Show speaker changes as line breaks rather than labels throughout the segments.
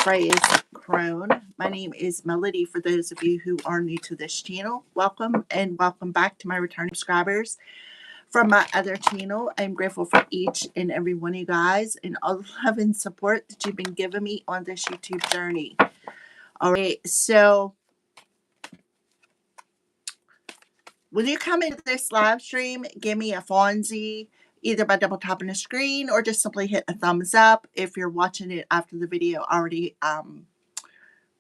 Praise Crone. My name is Melody. For those of you who are new to this channel, welcome and welcome back to my returning subscribers from my other channel. I'm grateful for each and every one of you guys and all the love and support that you've been giving me on this YouTube journey. All right, so when you come into this live stream, give me a Fonzie, either by double tapping the screen or just simply hit a thumbs up. If you're watching it after the video already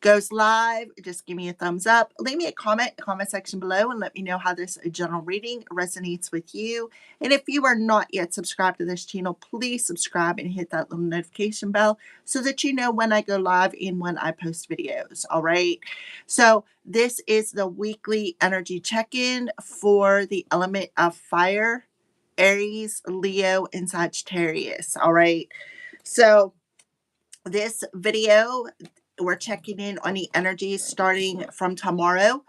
goes live, just give me a thumbs up. Leave me a comment in the comment section below and let me know how this general reading resonates with you. And if you are not yet subscribed to this channel, please subscribe and hit that little notification bell so that you know when I go live and when I post videos. All right. So this is the weekly energy check-in for the element of fire, Aries, Leo, and Sagittarius. All right. So this video, we're checking in on the energies starting from tomorrow,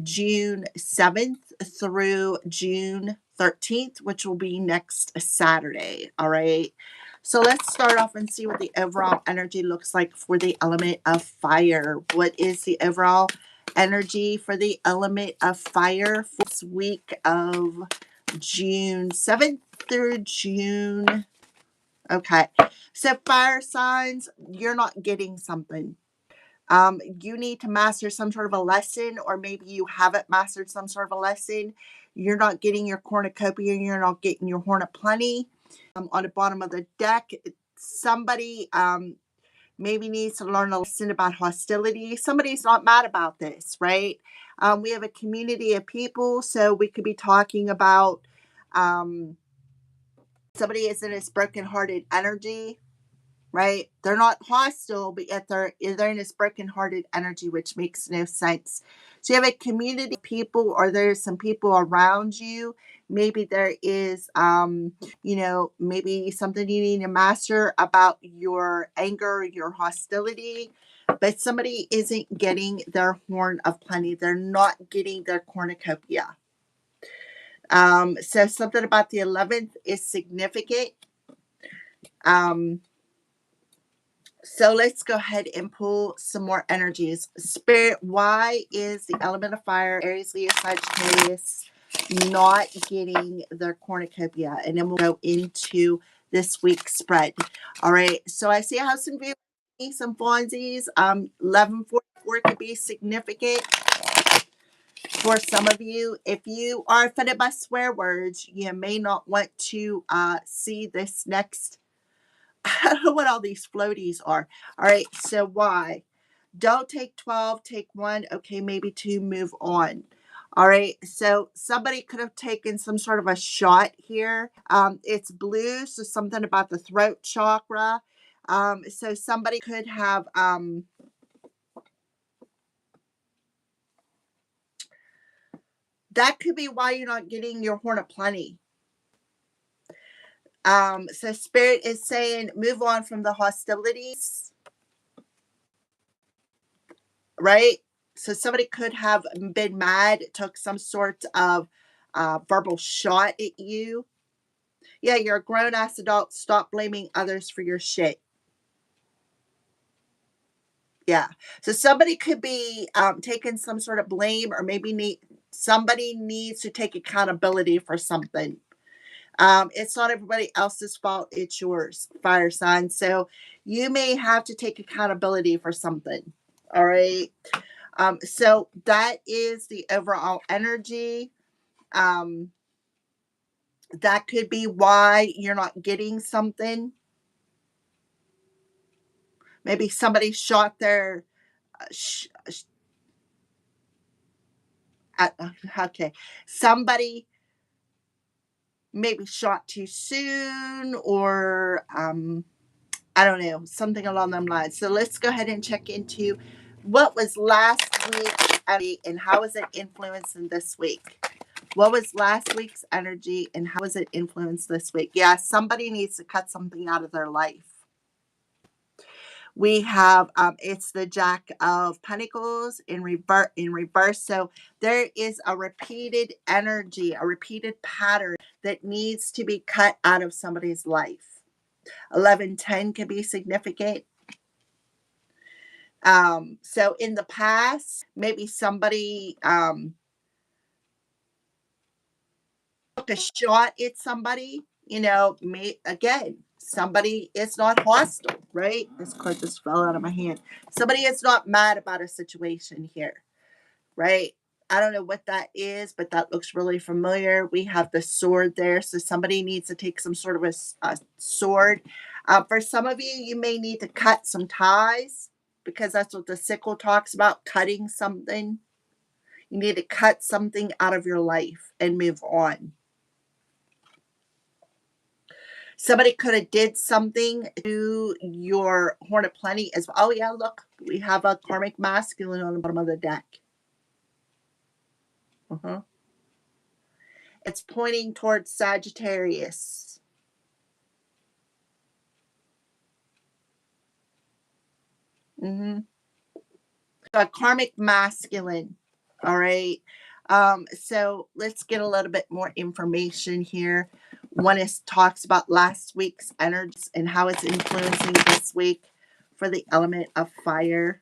June 7th through June 13th, which will be next Saturday. All right. So let's start off and see what the overall energy looks like for the element of fire. What is the overall energy for the element of fire for this week of June 7th through June? Okay. So fire signs, you're not getting something. You need to master some sort of a lesson, or maybe you haven't mastered some sort of a lesson. You're not getting your cornucopia, you're not getting your horn of plenty. On the bottom of the deck, somebody maybe needs to learn a lesson about hostility. Somebody's not mad about this, right? We have a community of people, so we could be talking about somebody is in this brokenhearted energy, right? They're not hostile, but yet they're in this brokenhearted energy, which makes no sense. So you have a community of people, or there's some people around you. Maybe there is, maybe something you need to master about your anger, your hostility, but somebody isn't getting their horn of plenty. They're not getting their cornucopia. So something about the 11th is significant. So let's go ahead and pull some more energies. Spirit, why is the element of fire, Aries, Leo, Sagittarius, not getting their cornucopia? And then we'll go into this week's spread. All right. So I see a house and view, some Fonzies. 1144 could be significant for some of you. If you are offended by swear words, you may not want to see this next. I don't know what all these floaties are. All right, so why? Don't take 12, take 1. Okay, maybe 2, move on. All right, so somebody could have taken some sort of a shot here. It's blue, so something about the throat chakra. So somebody could have that could be why you're not getting your horn of plenty. So Spirit is saying move on from the hostilities, right? So somebody could have been mad, took some sort of verbal shot at you. Yeah, you're a grown-ass adult. Stop blaming others for your shit. Yeah. So somebody could be taking some sort of blame, or maybe somebody needs to take accountability for something. It's not everybody else's fault. It's yours, fire sign. So you may have to take accountability for something. All right. So that is the overall energy. That could be why you're not getting something. Maybe somebody shot their okay. Somebody maybe shot too soon, or I don't know, something along them lines. So let's go ahead and check into what was last week's energy and how is it influencing this week. What was last week's energy and how is it influenced this week? Yeah, somebody needs to cut something out of their life. We have, it's the Jack of Pentacles in reverse. So there is a repeated energy, a repeated pattern that needs to be cut out of somebody's life. 1110 can be significant. So in the past, maybe somebody took a shot at somebody, again, somebody is not hostile, right? This card just fell out of my hand. Somebody is not mad about a situation here, right? I don't know what that is, but that looks really familiar. We have the sword there. So somebody needs to take some sort of a sword. For some of you, you may need to cut some ties because that's what the sickle talks about, cutting something. You need to cut something out of your life and move on. Somebody could have did something to your Horn of Plenty as well. Oh, yeah, look, we have a karmic masculine on the bottom of the deck. Uh-huh. It's pointing towards Sagittarius. Mm-hmm. A karmic masculine. All right. So let's get a little bit more information here. One is talks about last week's energies and how it's influencing this week for the element of fire.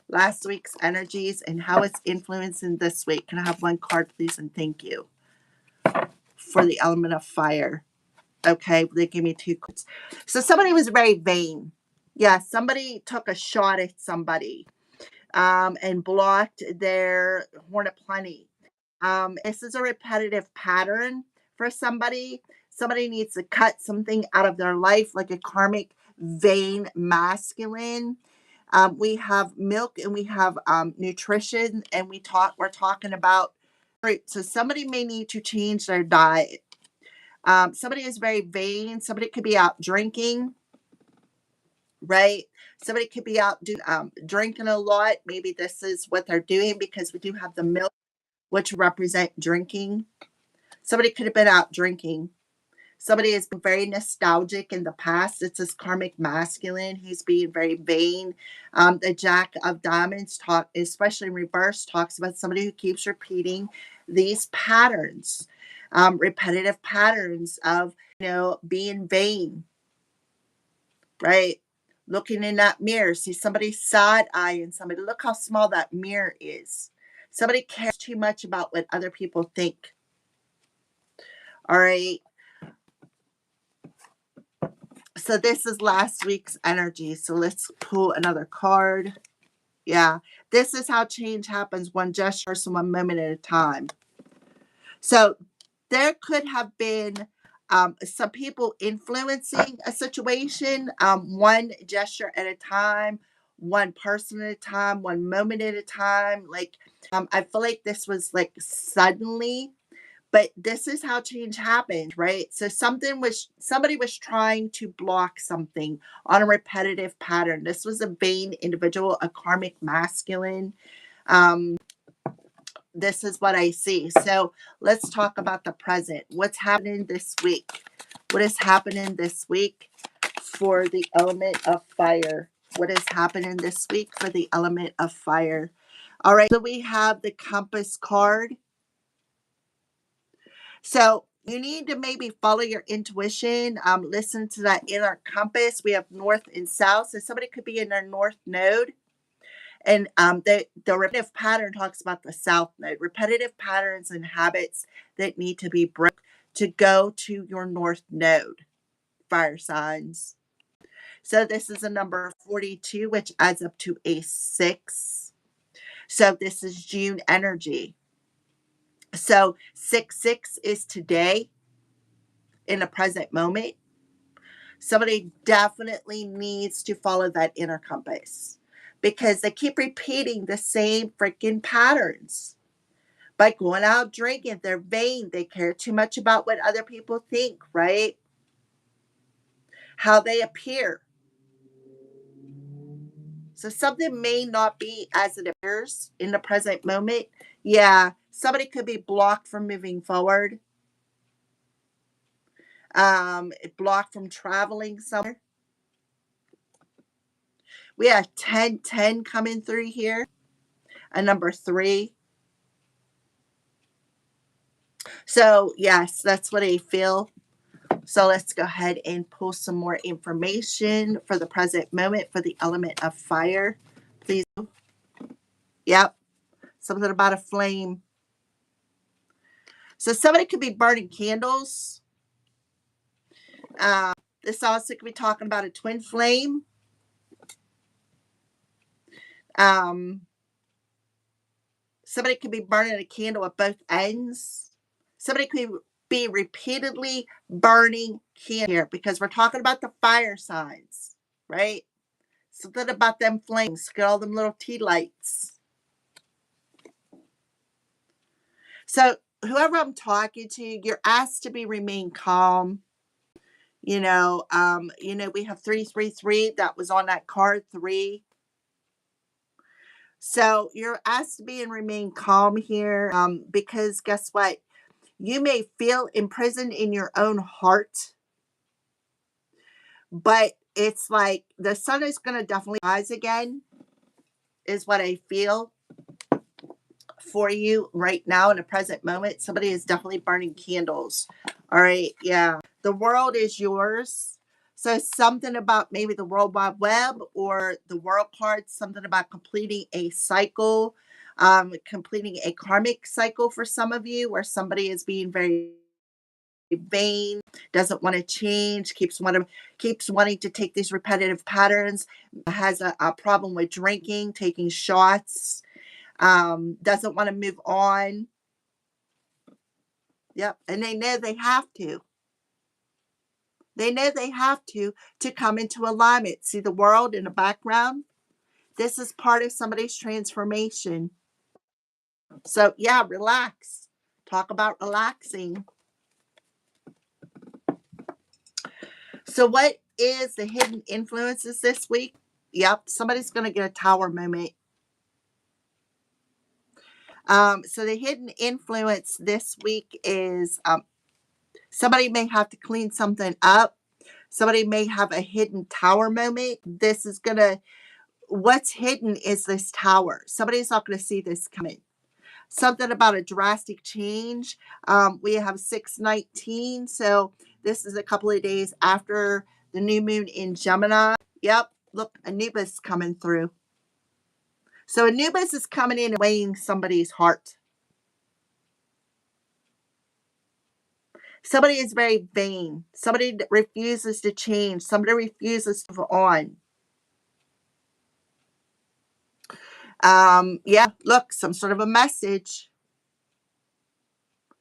Last week's energies and how it's influencing this week. Can I have one card, please? And thank you. For the element of fire. Okay, they gave me 2 cards. So somebody was very vain. Yeah, somebody took a shot at somebody and blocked their Horn of Plenty. This is a repetitive pattern for somebody. Somebody needs to cut something out of their life, like a karmic vain masculine. We have milk and we have nutrition, and we're talking about fruit. So somebody may need to change their diet. Somebody is very vain. Somebody could be out drinking, right? Somebody could be out drinking a lot. Maybe this is what they're doing because we do have the milk, which represent drinking. Somebody could have been out drinking. Somebody has been very nostalgic in the past. It's this karmic masculine. He's being very vain. The Jack of Diamonds especially in reverse, talks about somebody who keeps repeating these patterns, repetitive patterns of being vain, right? Looking in that mirror, see somebody side eyeing somebody. Look how small that mirror is. Somebody cares too much about what other people think. All right. So this is last week's energy. So let's pull another card. Yeah. This is how change happens, one gesture, so one moment at a time. So there could have been some people influencing a situation, one gesture at a time, one person at a time, one moment at a time. Like, I feel like this was like suddenly, but this is how change happens, right? So somebody was trying to block something on a repetitive pattern. This was a vain individual, a karmic masculine. This is what I see. So let's talk about the present. What's happening this week? What is happening this week for the element of fire? What is happening this week for the element of fire? All right, so we have the compass card. So you need to maybe follow your intuition, listen to that inner compass. We have north and south. So somebody could be in their north node. And the repetitive pattern talks about the south node, repetitive patterns and habits that need to be broken to go to your north node, fire signs. So this is a number 42, which adds up to a 6. So this is June energy. So 6/6 is today in the present moment. Somebody definitely needs to follow that inner compass because they keep repeating the same freaking patterns. By going out drinking, they're vain. They care too much about what other people think, right? How they appear. So something may not be as it appears in the present moment. Yeah, somebody could be blocked from moving forward, blocked from traveling somewhere. We have 1010 coming through here, a number 3. So yes, that's what I feel. So let's go ahead and pull some more information for the present moment for the element of fire. Please. Yep. Something about a flame. So somebody could be burning candles. This also could be talking about a twin flame. Um, Somebody could be burning a candle at both ends. Somebody could be repeatedly burning candles here because we're talking about the fire signs, right? Something about them flames. Get all them little tea lights. So whoever I'm talking to, you're asked to remain calm. We have 333 that was on that card 3. So you're asked to be and remain calm here, because guess what? You may feel imprisoned in your own heart, but it's like the sun is going to definitely rise again, is what I feel for you right now in the present moment. Somebody is definitely burning candles. All right. Yeah. The world is yours. So something about maybe the World Wide Web or the World card, something about completing a cycle, completing a karmic cycle for some of you, where somebody is being very vain, doesn't want to change, keeps wanting to take these repetitive patterns, has a problem with drinking, taking shots, doesn't want to move on. Yep. And they know they have to. They know they have to come into alignment. See the world in the background? This is part of somebody's transformation. So, yeah, relax. Talk about relaxing. So, what is the hidden influences this week? Yep, somebody's going to get a tower moment. So, the hidden influence this week is somebody may have to clean something up. Somebody may have a hidden tower moment. This is going to, what's hidden is this tower. Somebody's not going to see this coming. Something about a drastic change. We have 619. So this is a couple of days after the new moon in Gemini. Yep. Look, INCUBUS coming through. So INCUBUS is coming in and weighing somebody's heart. Somebody is very vain. Somebody refuses to change. Somebody refuses to move on. Yeah, look, some sort of a message.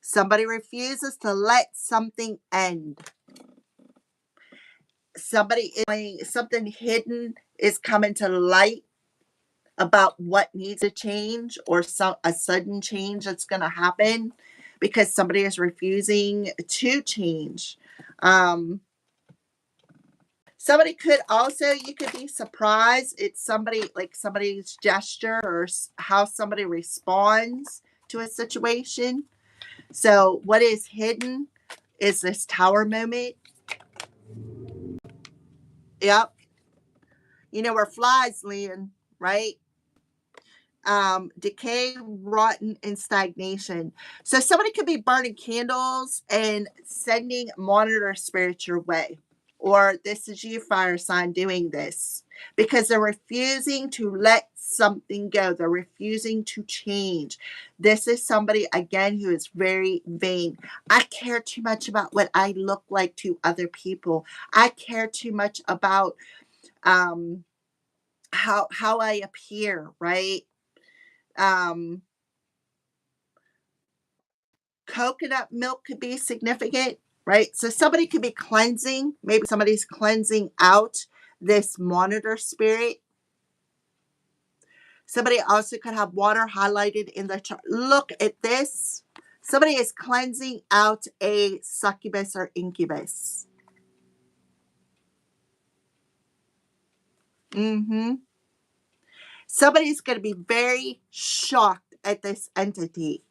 Somebody refuses to let something end. Something hidden is coming to light about what needs to change, or a sudden change that's going to happen because somebody is refusing to change. Somebody could also, you could be surprised. It's somebody, like somebody's gesture or how somebody responds to a situation. So what is hidden is this tower moment. Yep. Where flies land, right? Decay, rotten, and stagnation. So somebody could be burning candles and sending monitor spirits your way. Or this is you, fire sign, doing this because they're refusing to let something go. They're refusing to change. This is somebody, again, who is very vain. I care too much about what I look like to other people. I care too much about how I appear, right? Coconut milk could be significant, right? So somebody could be cleansing. Maybe somebody's cleansing out this monitor spirit. Somebody also could have water highlighted in the chart. Look at this. Somebody is cleansing out a succubus or incubus. Somebody's going to be very shocked at this entity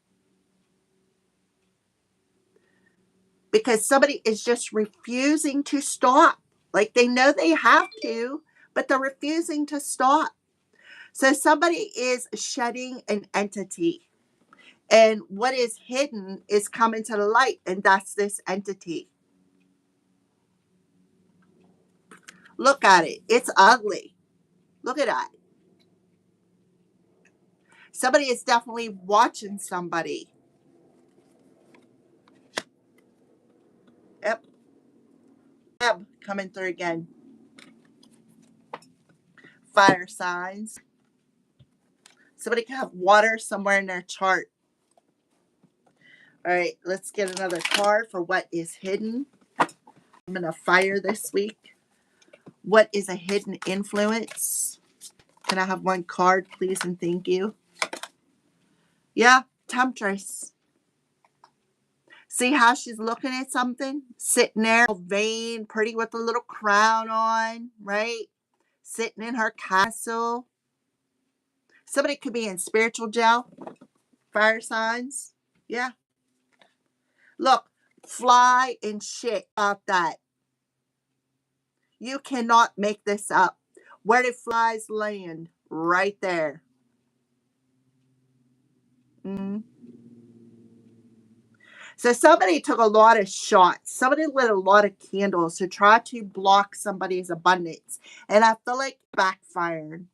because somebody is just refusing to stop. Like they know they have to, but they're refusing to stop. So somebody is shedding an entity. And what is hidden is coming to the light, and that's this entity. Look at it. It's ugly. Look at that. Somebody is definitely watching somebody. Yep. Yep. Coming through again. Fire signs. Somebody could have water somewhere in their chart. All right, let's get another card for what is hidden. I'm going to fire this week. What is a hidden influence? Can I have one card, please, and thank you? Yeah, Temptress. See how she's looking at something? Sitting there, vain, pretty with a little crown on, right? Sitting in her castle. Somebody could be in spiritual jail. Fire signs. Yeah. Look, fly and shit about that. You cannot make this up. Where did flies land? Right there. Mm. So somebody took a lot of shots. Somebody lit a lot of candles to try to block somebody's abundance. And I feel like backfired.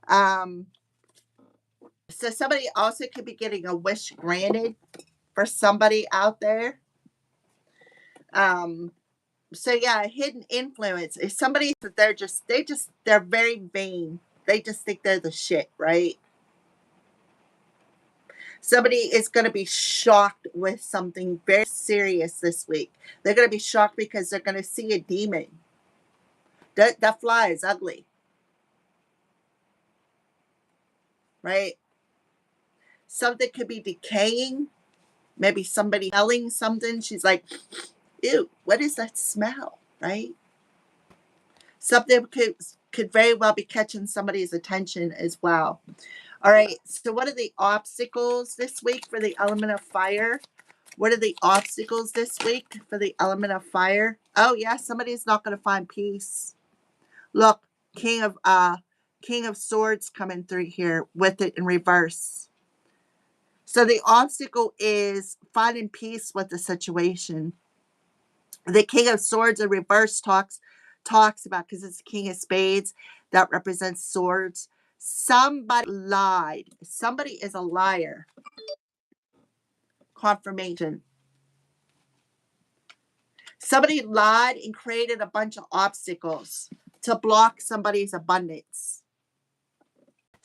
So somebody also could be getting a wish granted for somebody out there. So yeah, hidden influence is somebody that they're very vain. They just think they're the shit, right? Somebody is going to be shocked with something very serious this week. They're going to be shocked because they're going to see a demon. That fly is ugly, right? Something could be decaying. Maybe somebody smelling something. She's like, ew, what is that smell, right? Something could very well be catching somebody's attention as well. All right, so what are the obstacles this week for the element of fire? What are the obstacles this week for the element of fire? Oh yeah, somebody's not going to find peace. Look, King of Swords coming through here with it in reverse. So the obstacle is finding peace with the situation. The King of Swords in reverse talks about, because it's the King of Spades that represents swords. Somebody lied. Somebody is a liar. Confirmation. Somebody lied and created a bunch of obstacles to block somebody's abundance.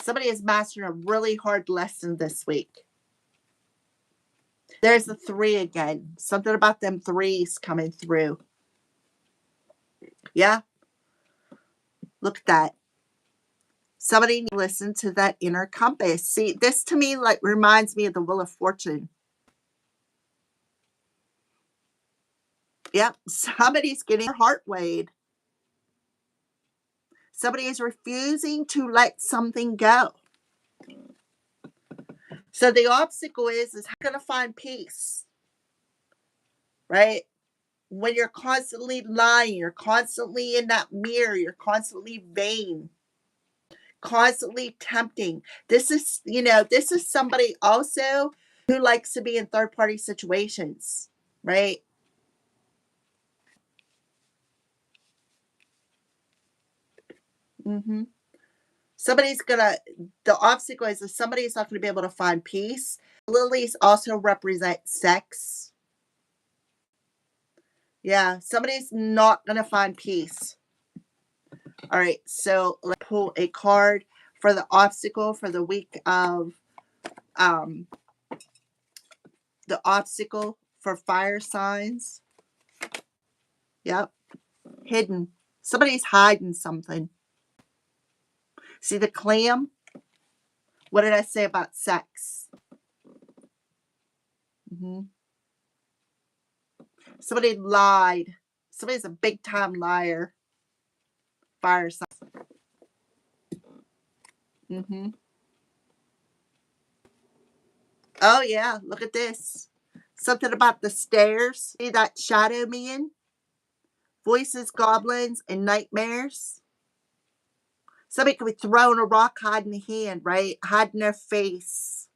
Somebody is mastering a really hard lesson this week. There's the 3 again. Something about them 3s coming through. Yeah. Look at that. Somebody listen to that inner compass. See, this to me like reminds me of the Wheel of Fortune. Yep. Somebody's getting their heart weighed. Somebody is refusing to let something go. So the obstacle is how you're going to find peace, right? When you're constantly lying, you're constantly in that mirror, you're constantly vain, constantly tempting. This is somebody also who likes to be in third-party situations, right? Mm-hmm. The obstacle is that somebody's not going to be able to find peace. Lilies also represent sex. Yeah, somebody's not going to find peace. All right, so let's pull a card for the obstacle for the week of the obstacle for fire signs. Yep, hidden. Somebody's hiding something. See the clam? What did I say about sex? Mm-hmm. Somebody lied. Somebody's a big time liar. Fire sign. Mm-hmm. Oh yeah, look at this. Something about the stairs. See that shadow man? Voices, goblins, and nightmares. Somebody could be throwing a rock, hiding a hand, right? Hiding their face.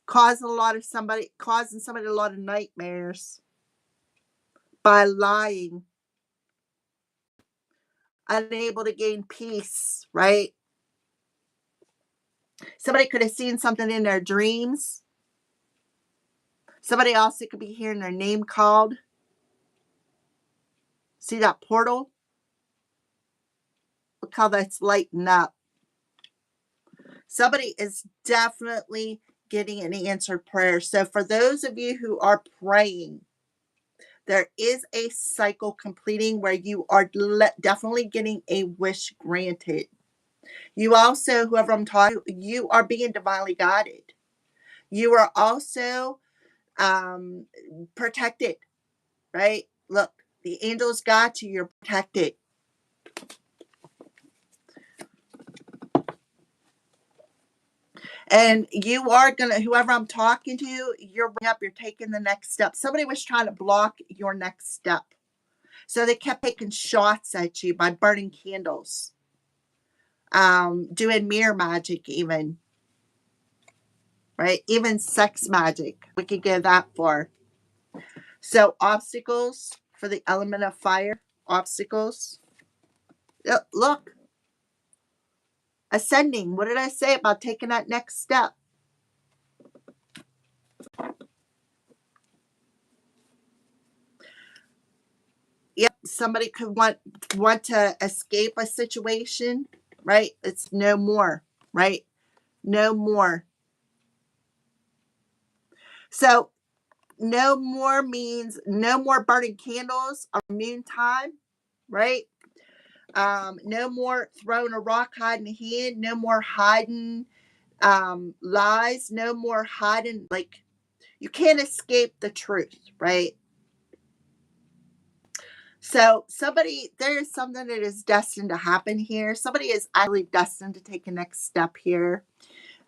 Causing somebody a lot of nightmares by lying. Unable to gain peace, right? Somebody could have seen something in their dreams. Somebody also could be hearing their name called. See that portal? Look how that's lighting up. Somebody is definitely getting an answered prayer. So for those of you who are praying, there is a cycle completing where you are definitely getting a wish granted. You also, whoever I'm talking to, you are being divinely guided. You are also protected, right? Look, the angels got you. You're protected. And you are going to, whoever I'm talking to, you're taking the next step. Somebody was trying to block your next step. So they kept taking shots at you by burning candles, doing mirror magic even, right? Even sex magic. We could go that far. So obstacles for the element of fire. Obstacles. Look. Ascending. What did I say about taking that next step? Yep, somebody could want to escape a situation, right? It's no more, right? No more. So no more means no more burning candles on moon time, right? No more throwing a rock hiding a hand, no more hiding lies, no more hiding, like you can't escape the truth, right? So somebody, there is something that is destined to happen here. Somebody is actually destined to take a next step here.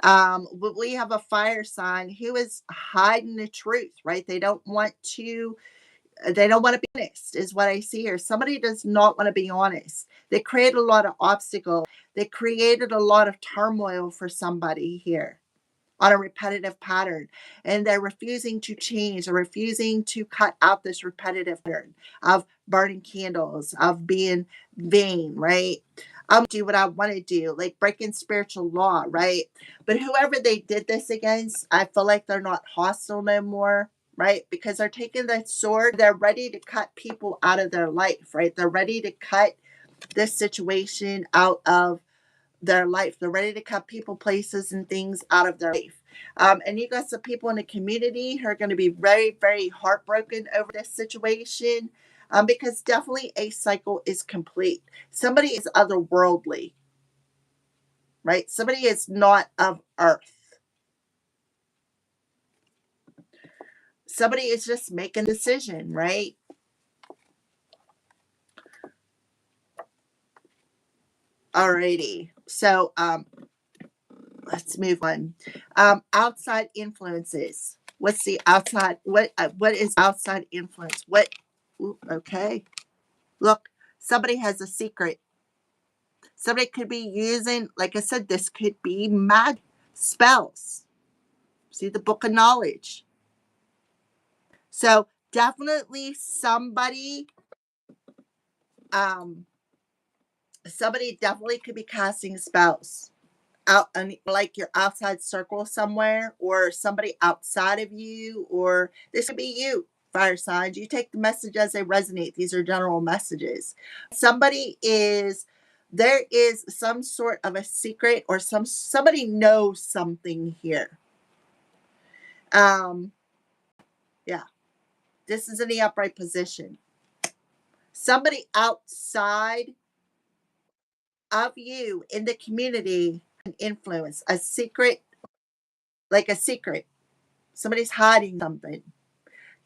But we have a fire sign who is hiding the truth, right? They don't want to be honest, is what I see here. Somebody does not want to be honest. They create a lot of obstacles. They created a lot of turmoil for somebody here on a repetitive pattern, and they're refusing to change. They're refusing to cut out this repetitive pattern of burning candles, of being vain, right? Do what I want to do, like breaking spiritual law, right? But whoever they did this against, I feel like they're not hostile no more, right? Because they're taking that sword, they're ready to cut people out of their life, right? They're ready to cut this situation out of their life. They're ready to cut people, places, and things out of their life. And you got some people in the community who are going to be very, very heartbroken over this situation, because definitely a cycle is complete. Somebody is otherworldly, right? Somebody is not of earth. Somebody is just making a decision, right? Alrighty. So let's move on. Outside influences. What's the outside? What is outside influence? What? Ooh, okay. Look, somebody has a secret. Somebody could be using, like I said, this could be magic spells. See the book of knowledge. So definitely um, somebody definitely could be casting spells out, and like your outside circle somewhere, or somebody outside of you, or this could be you, fire signs. You take the message as they resonate. These are general messages. There is some sort of a secret, or somebody knows something here. Yeah, this is in the upright position. Somebody outside of you in the community, an influence, a secret, like a secret. Somebody's hiding something.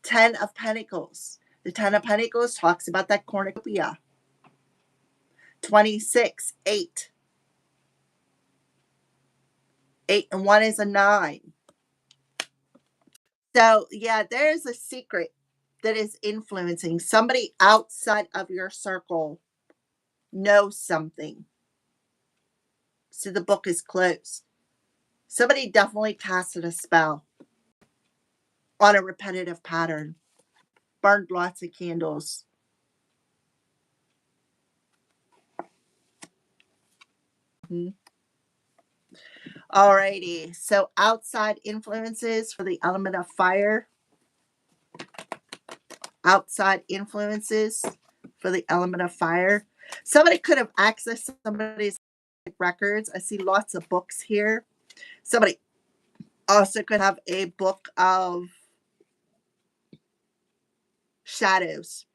10 of Pentacles. The 10 of Pentacles talks about that cornucopia. 26, 8. 8 and 1 is a 9. So, yeah, there's a secret that is influencing. Somebody outside of your circle knows something. So the book is closed. Somebody definitely casted a spell on a repetitive pattern. Burned lots of candles. Alrighty, so outside influences for the element of fire. Outside influences for the element of fire. Somebody could have accessed somebody's records. I see lots of books here. Somebody also could have a book of shadows.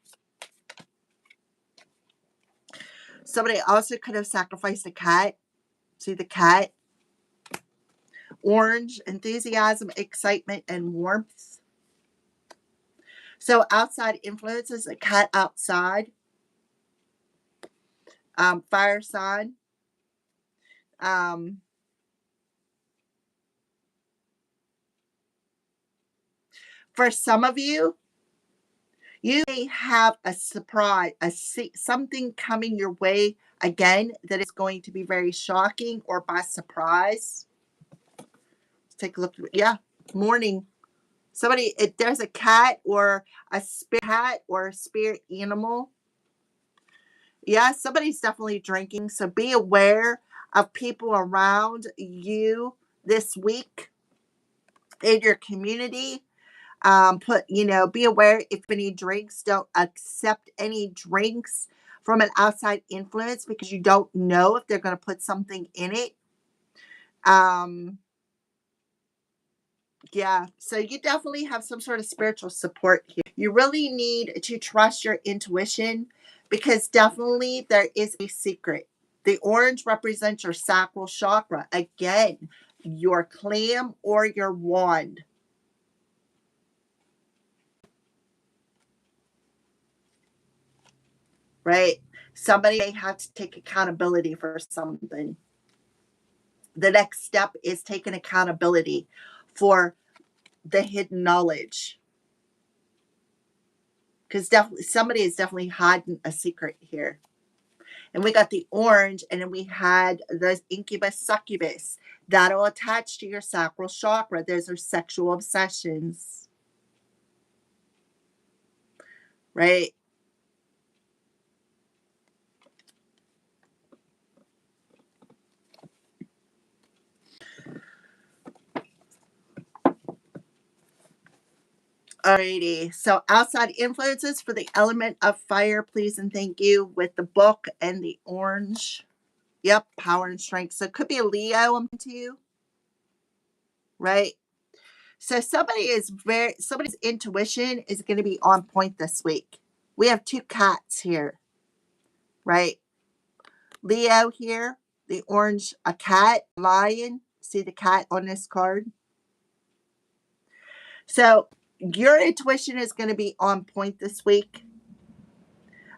Somebody also could have sacrificed a cat. See the cat? Orange, enthusiasm, excitement, and warmth. So outside influences, a cat outside, fire sign. For some of you, you may have a surprise, something coming your way again that is going to be very shocking or by surprise. Let's take a look. Yeah, morning. Somebody, there's a cat or a spirit cat or a spirit animal. Yeah, somebody's definitely drinking. So be aware of people around you this week in your community. Be aware if any drinks, don't accept any drinks from an outside influence because you don't know if they're going to put something in it. Yeah, so you definitely have some sort of spiritual support here. You really need to trust your intuition because definitely there is a secret. The orange represents your sacral chakra. Again, your clam or your wand. Right? Somebody may have to take accountability for something. The next step is taking accountability for the hidden knowledge. Because definitely somebody is definitely hiding a secret here. And we got the orange, and then we had the incubus succubus. That'll attach to your sacral chakra. Those are sexual obsessions. Right? Alrighty. So outside influences for the element of fire, please and thank you, with the book and the orange. Yep, power and strength. So it could be a Leo I'm to you. Right? So somebody's intuition is going to be on point this week. We have two cats here, right? Leo here, the orange, a cat, lion. See the cat on this card? So your intuition is going to be on point this week.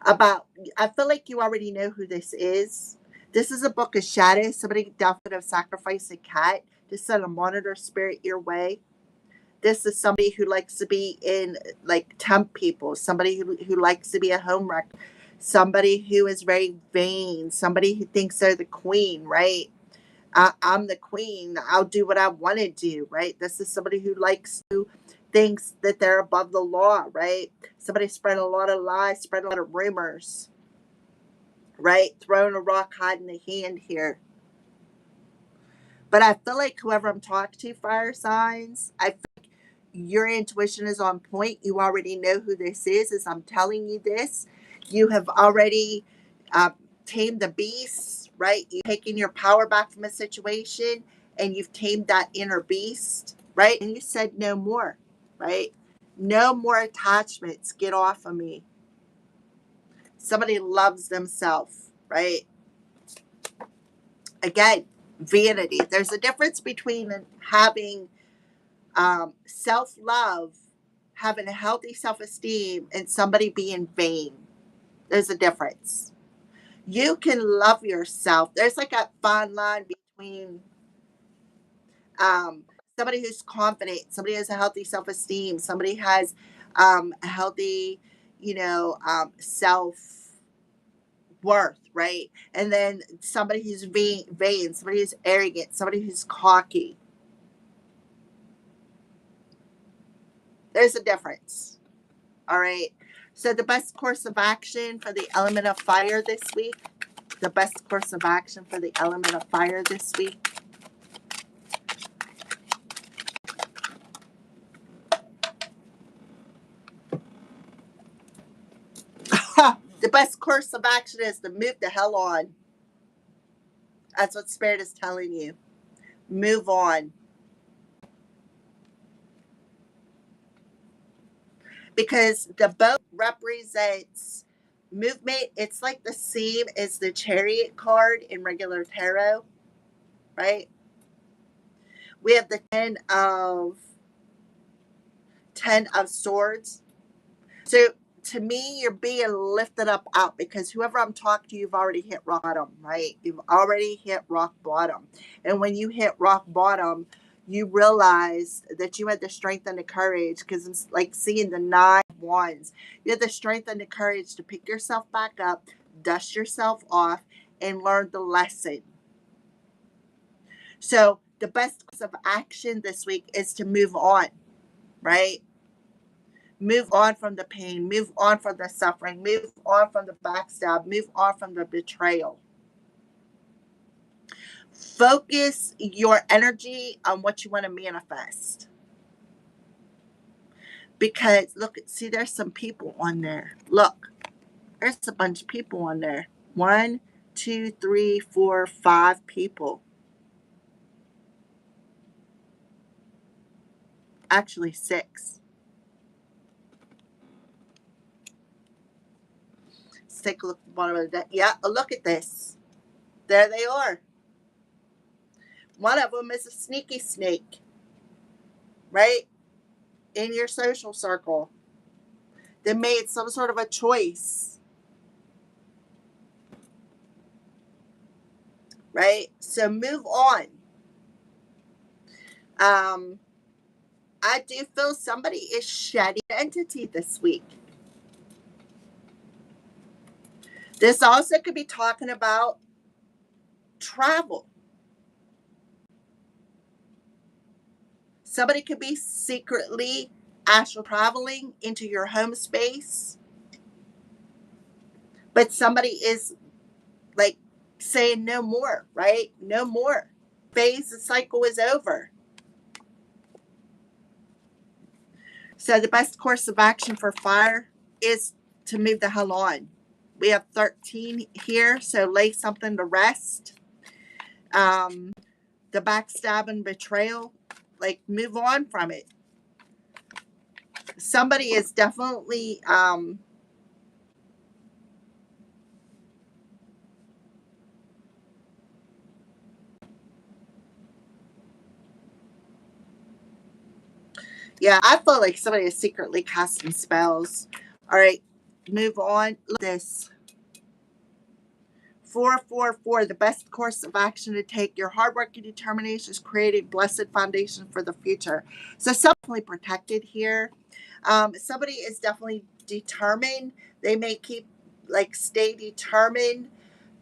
I feel like you already know who this is. This is a book of shadows. Somebody definitely have sacrificed a cat to send a monitor spirit your way. This is somebody who likes to be in like temp people, somebody who likes to be a home wrecker, somebody who is very vain, somebody who thinks they're the queen, right? I'm the queen. I'll do what I want to do, right? This is somebody who likes to thinks that they're above the law, right? Somebody spread a lot of lies, spread a lot of rumors, right? Throwing a rock, hiding the hand here. But I feel like whoever I'm talking to, fire signs, I feel like your intuition is on point. You already know who this is as I'm telling you this. You have already uh, tamed the beast, right? You've taken your power back from a situation and you've tamed that inner beast, right? And you said no more, right? No more attachments. Get off of me. Somebody loves themselves, right? Again, vanity. There's a difference between having self love, having a healthy self esteem, and somebody being vain. There's a difference. You can love yourself. There's like a fine line between um, somebody who's confident, somebody has a healthy self esteem, somebody has a healthy, self worth, right? And then somebody who's vain, somebody who's arrogant, somebody who's cocky. There's a difference. All right. So the best course of action for the element of fire this week. The best course of action for the element of fire this week. best course of action is to move the hell on. That's what Spirit is telling you. Move on. Because the boat represents movement. It's like the same as the Chariot card in regular tarot, right? We have the 10 of swords. So to me, you're being lifted up out, because whoever I'm talking to, you've already hit rock bottom, right? You've already hit rock bottom. And when you hit rock bottom, you realize that you had the strength and the courage, because it's like seeing the 9 of Wands. You had the strength and the courage to pick yourself back up, dust yourself off, and learn the lesson. So the best course of action this week is to move on, right? Move on from the pain, move on from the suffering, move on from the backstab, move on from the betrayal. Focus your energy on what you want to manifest. Because look, see, there's some people on there. Look, there's a bunch of people on there. 1, 2, 3, 4, 5 people. Actually, 6. Let's take a look at the bottom of the deck. Yeah, look at this. There they are. One of them is a sneaky snake, right? In your social circle. They made some sort of a choice, right? So move on. I do feel somebody is shedding entity this week. This also could be talking about travel. Somebody could be secretly astral traveling into your home space, but somebody is like saying no more, right? No more. Phase, the cycle is over. So the best course of action for fire is to move the hell on. We have 13 here, so lay something to rest. The backstab and betrayal, like move on from it. Somebody is definitely yeah, I feel like somebody is secretly casting spells. All right, move on. Look at this. 444, the best course of action to take. Your hard work and determination is creating blessed foundation for the future. So definitely protected here. Somebody is definitely determined. They may stay determined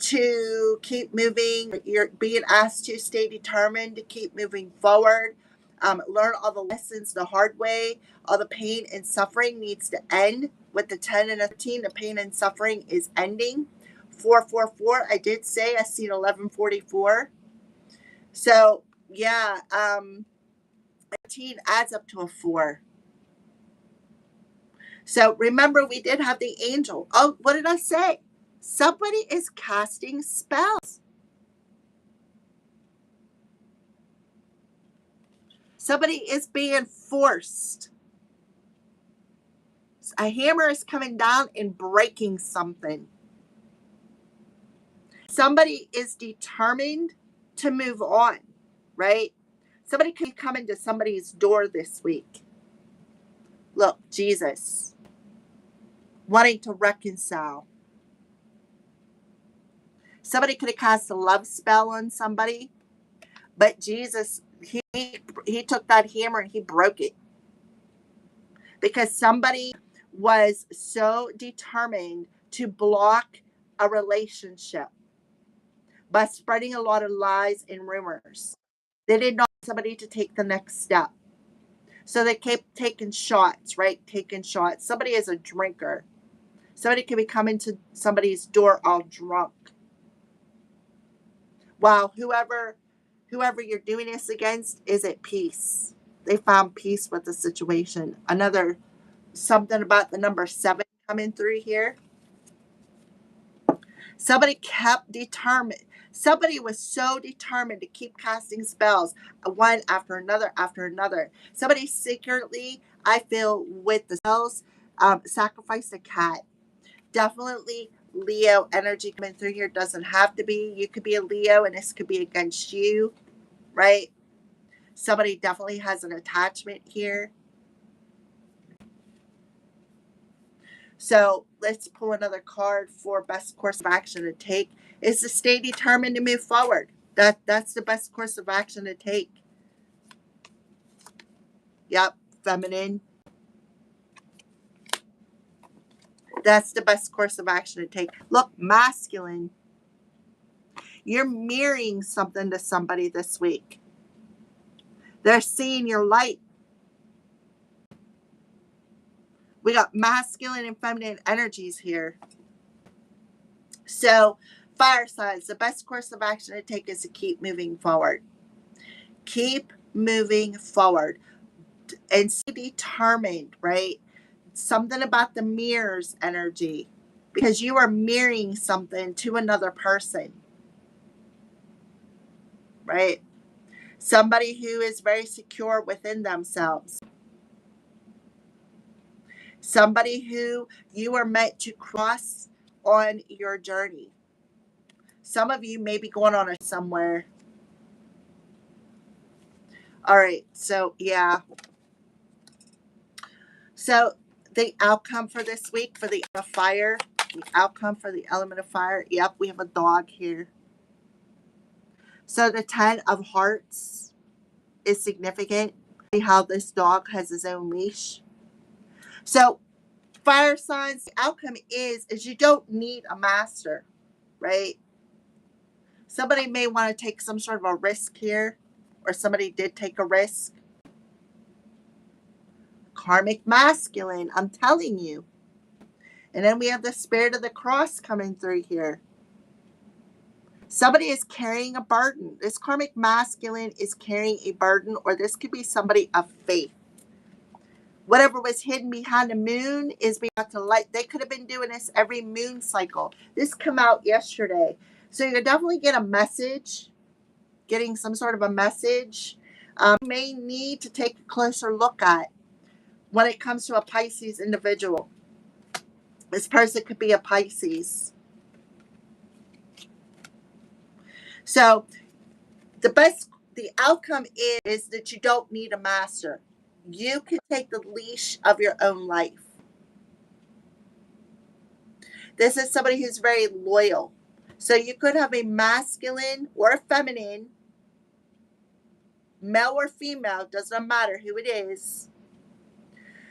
to keep moving. You're being asked to stay determined to keep moving forward. Learn all the lessons the hard way. All the pain and suffering needs to end. With the 10 and 13, the pain and suffering is ending. 444, I did say I seen 1144. So yeah, 13 adds up to a 4. So remember, we did have the angel. Oh, what did I say? Somebody is casting spells. Somebody is being forced. A hammer is coming down and breaking something. Somebody is determined to move on, right? Somebody could be coming to somebody's door this week. Look, Jesus, wanting to reconcile. Somebody could have cast a love spell on somebody, but Jesus, he took that hammer and he broke it. Because somebody was so determined to block a relationship by spreading a lot of lies and rumors. They did not want somebody to take the next step. So they kept taking shots, right? Taking shots. Somebody is a drinker. Somebody could be coming to somebody's door all drunk. While whoever you're doing this against is at peace. They found peace with the situation. Another something about the number 7 coming through here. Somebody kept determined. Somebody was so determined to keep casting spells, one after another. Somebody secretly, I feel, with the spells, sacrificed a cat. Definitely Leo energy coming through here. Doesn't have to be. You could be a Leo and this could be against you, right? Somebody definitely has an attachment here. So let's pull another card for best course of action to take. Is to stay determined to move forward. That's the best course of action to take. Yep, feminine. That's the best course of action to take. Look, masculine. You're mirroring something to somebody this week. They're seeing your light. We got masculine and feminine energies here. So, fire signs, the best course of action to take is to keep moving forward. Keep moving forward and stay determined, right? Something about the mirrors energy, because you are mirroring something to another person, right? Somebody who is very secure within themselves. Somebody who you are meant to cross on your journey. Some of you may be going on it somewhere. All right, so yeah. So the outcome for this week for the fire, the outcome for the element of fire. Yep, we have a dog here. So the 10 of hearts is significant. See how this dog has his own leash. So fire signs, the outcome is you don't need a master, right? Somebody may want to take some sort of a risk here, or somebody did take a risk. Karmic masculine, I'm telling you. And then we have the spirit of the cross coming through here. Somebody is carrying a burden. This karmic masculine is carrying a burden, or this could be somebody of faith. Whatever was hidden behind the moon is being brought to light. They could have been doing this every moon cycle. This came out yesterday. So you definitely get a message, getting some sort of a message. You may need to take a closer look at when it comes to a Pisces individual. This person could be a Pisces. So the outcome is that you don't need a master. You can take the leash of your own life. This is somebody who's very loyal. So you could have a masculine or a feminine, male or female, doesn't matter who it is,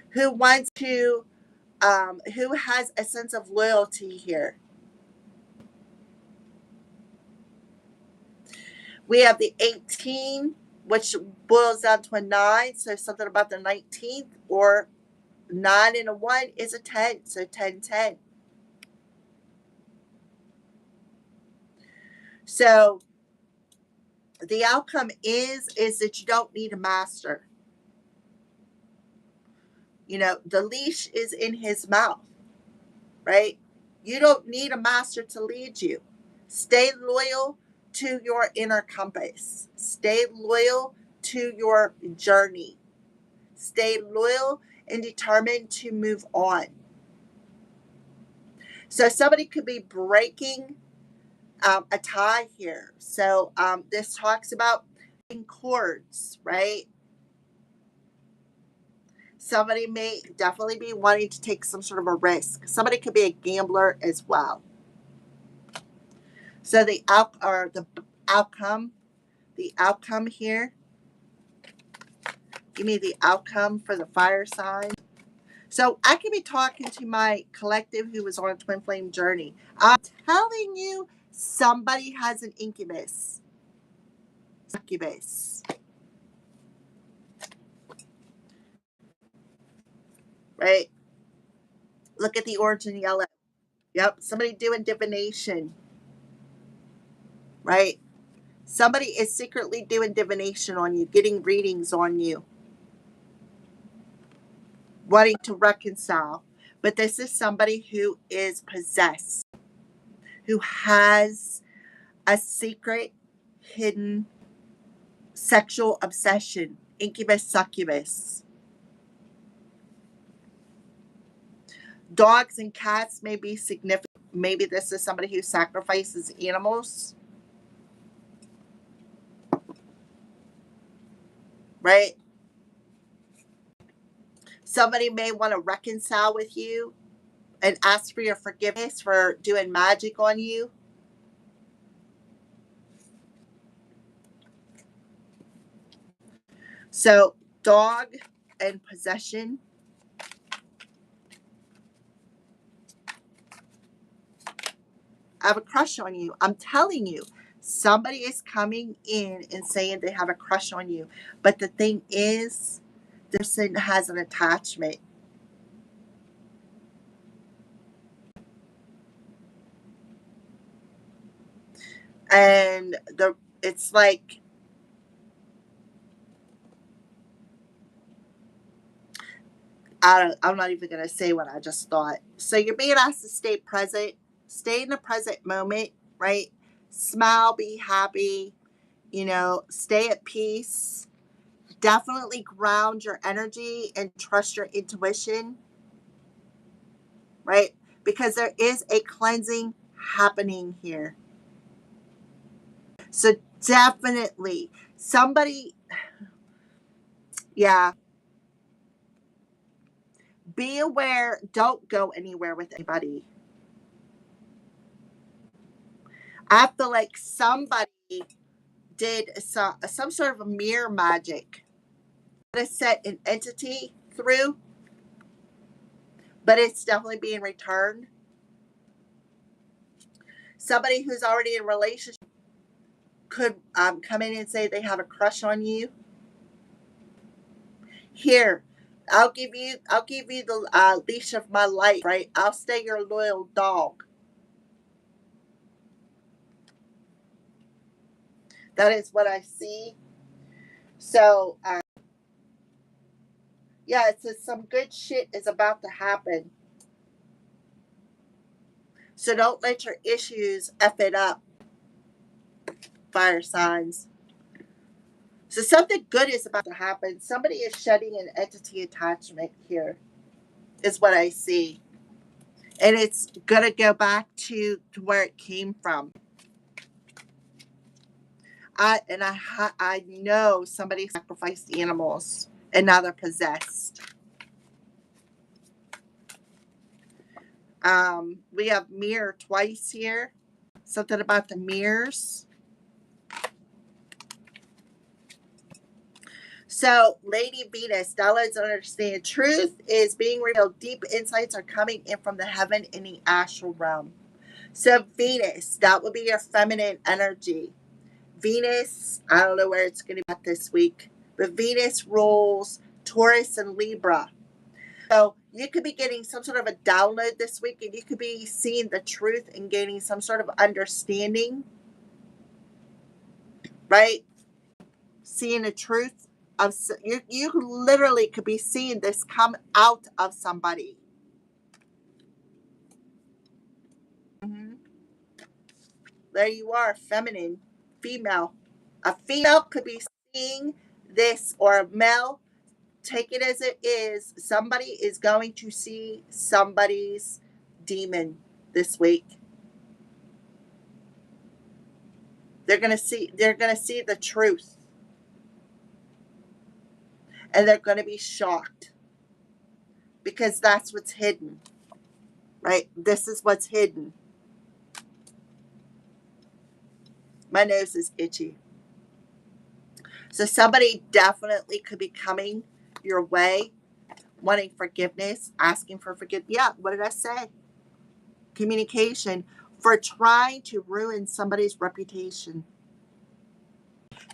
who wants to, who has a sense of loyalty here. We have the 18, which boils down to a 9, so something about the 19th, or 9 and a 1 is a 10, so 10-10. So the outcome is that you don't need a master. You know, the leash is in his mouth, right? You don't need a master to lead you. Stay loyal to your inner compass. Stay loyal to your journey. Stay loyal and determined to move on. So somebody could be breaking a tie here. So this talks about cords, right? Somebody may definitely be wanting to take some sort of a risk. Somebody could be a gambler as well. So the outcome here. Give me the outcome for the fire sign. So I could be talking to my collective who was on a twin flame journey. I'm telling you, somebody has an incubus. Succubus. Right? Look at the orange and yellow. Yep, somebody doing divination. Right? Somebody is secretly doing divination on you, getting readings on you, wanting to reconcile. But this is somebody who is possessed. who has a secret, hidden sexual obsession, incubus, succubus. Dogs and cats may be significant. Maybe this is somebody who sacrifices animals, right? Somebody may want to reconcile with you and ask for your forgiveness for doing magic on you. So, dog and possession. I have a crush on you. I'm telling you, somebody is coming in and saying they have a crush on you. But the thing is, this person has an attachment. And it's like, I'm not even going to say what I just thought. So you're being asked to stay present, stay in the present moment, right? Smile, be happy, stay at peace. Definitely ground your energy and trust your intuition, right? Because there is a cleansing happening here. So definitely somebody, yeah, be aware. Don't go anywhere with anybody. I feel like somebody did some sort of a mirror magic to set an entity through, but it's definitely being returned. Somebody who's already in a relationship could come in and say they have a crush on you. Here, I'll give you the leash of my life, right? I'll stay your loyal dog. That is what I see. So, yeah, it says some good shit is about to happen. So don't let your issues F it up, fire signs. So something good is about to happen. Somebody is shedding an entity attachment here, is what I see. And it's going to go back to where it came from. I know somebody sacrificed animals and now they're possessed. We have mirror twice here. Something about the mirrors. So, Lady Venus, now let's understand. Truth is being revealed. Deep insights are coming in from the heaven in the astral realm. So, Venus, that would be your feminine energy. Venus, I don't know where it's going to be at this week, but Venus rules Taurus and Libra. So you could be getting some sort of a download this week, and you could be seeing the truth and gaining some sort of understanding, right? Seeing the truth of you literally could be seeing this come out of somebody. Mm-hmm. There you are, feminine, female. A female could be seeing this, or a male. Take it as it is. Somebody is going to see somebody's demon this week. They're going to see the truth. And they're going to be shocked. Because that's what's hidden. Right? This is what's hidden. My nose is itchy. So somebody definitely could be coming your way, wanting forgiveness, asking for forgiveness. Yeah, what did I say? Communication, for trying to ruin somebody's reputation.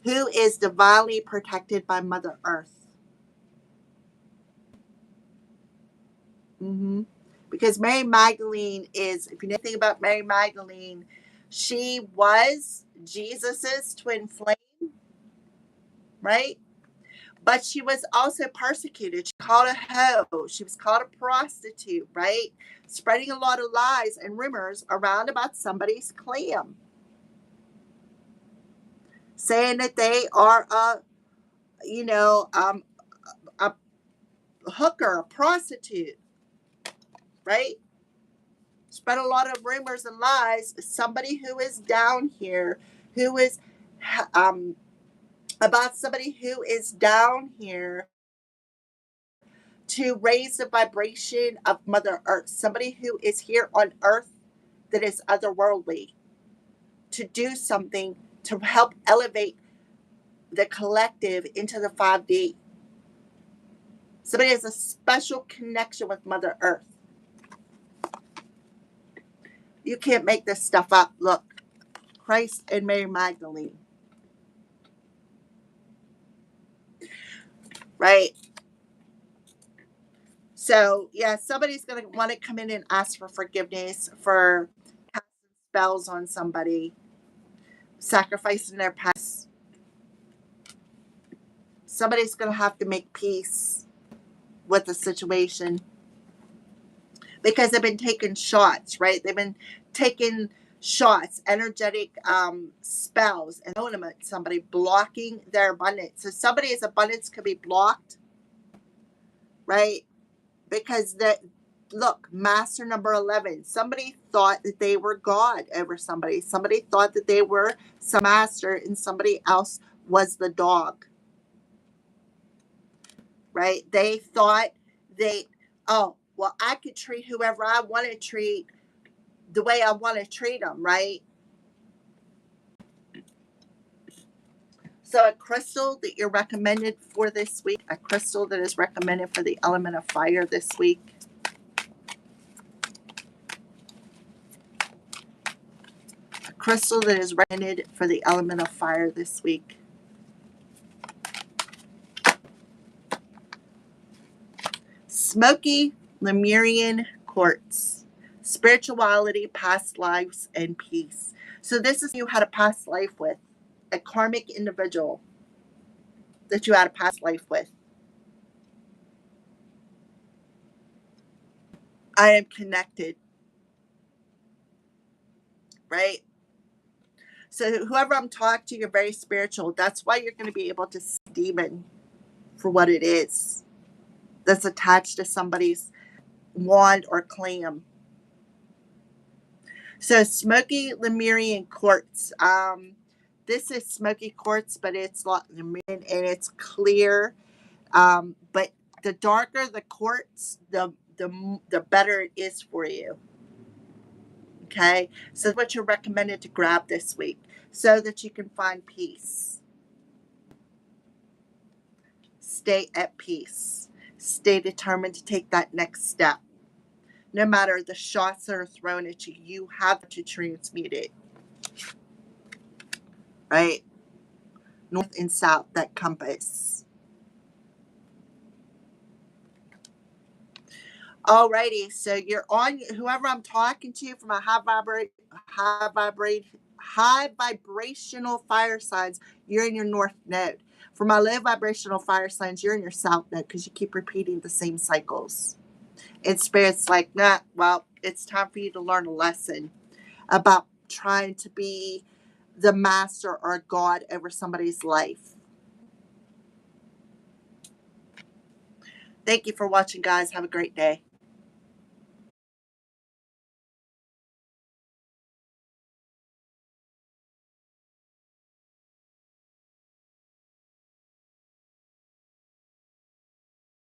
Who is divinely protected by Mother Earth. Mm-hmm. Because Mary Magdalene is, if you know anything about Mary Magdalene, she was Jesus's twin flame, right? But she was also persecuted. She was called a hoe. She was called a prostitute, right? Spreading a lot of lies and rumors around about somebody's clan, saying that they are a hooker, a prostitute, right? Spread a lot of rumors and lies. Somebody who is down here, who is about somebody who is down here to raise the vibration of Mother Earth, somebody who is here on Earth that is otherworldly, to do something to help elevate the collective into the 5D. Somebody has a special connection with Mother Earth. You can't make this stuff up. Look, Christ and Mary Magdalene. Right? So, yeah, somebody's going to want to come in and ask for forgiveness for casting spells on somebody, sacrificing their past. Somebody's going to have to make peace with the situation because they've been taking shots, right? They've been taking shots, energetic spells, and throwing them at somebody, blocking their abundance. So somebody's abundance could be blocked, right? Because look, master number 11, somebody thought that they were God over somebody. Somebody thought that they were some master and somebody else was the dog, right? They thought oh, well, I could treat whoever I want to treat the way I want to treat them, right? So a crystal that you're recommended for this week, a crystal that is recommended for the element of fire this week. A crystal that is recommended for the element of fire this week. Smoky Lemurian quartz. Spirituality, past lives, and peace. So this is you had a past life with. A karmic individual that you had a past life with. I am connected. Right? So whoever I'm talking to, you're very spiritual. That's why you're going to be able to see demon for what it is that's attached to somebody's wand or clam. So smoky Lemurian quartz. This is smoky quartz, but it's Lemurian and it's clear. But the darker the quartz, the better it is for you. Okay, so what you're recommended to grab this week so that you can find peace. Stay at peace. Stay determined to take that next step. No matter the shots that are thrown at you, you have to transmute it. Right? North and south, that compass. Alrighty, so you're on whoever I'm talking to from a high vibrational fire signs, you're in your north node. For my low vibrational fire signs, you're in your south node because you keep repeating the same cycles. And spirit's like, nah, well, it's time for you to learn a lesson about trying to be the master or God over somebody's life. Thank you for watching, guys. Have a great day.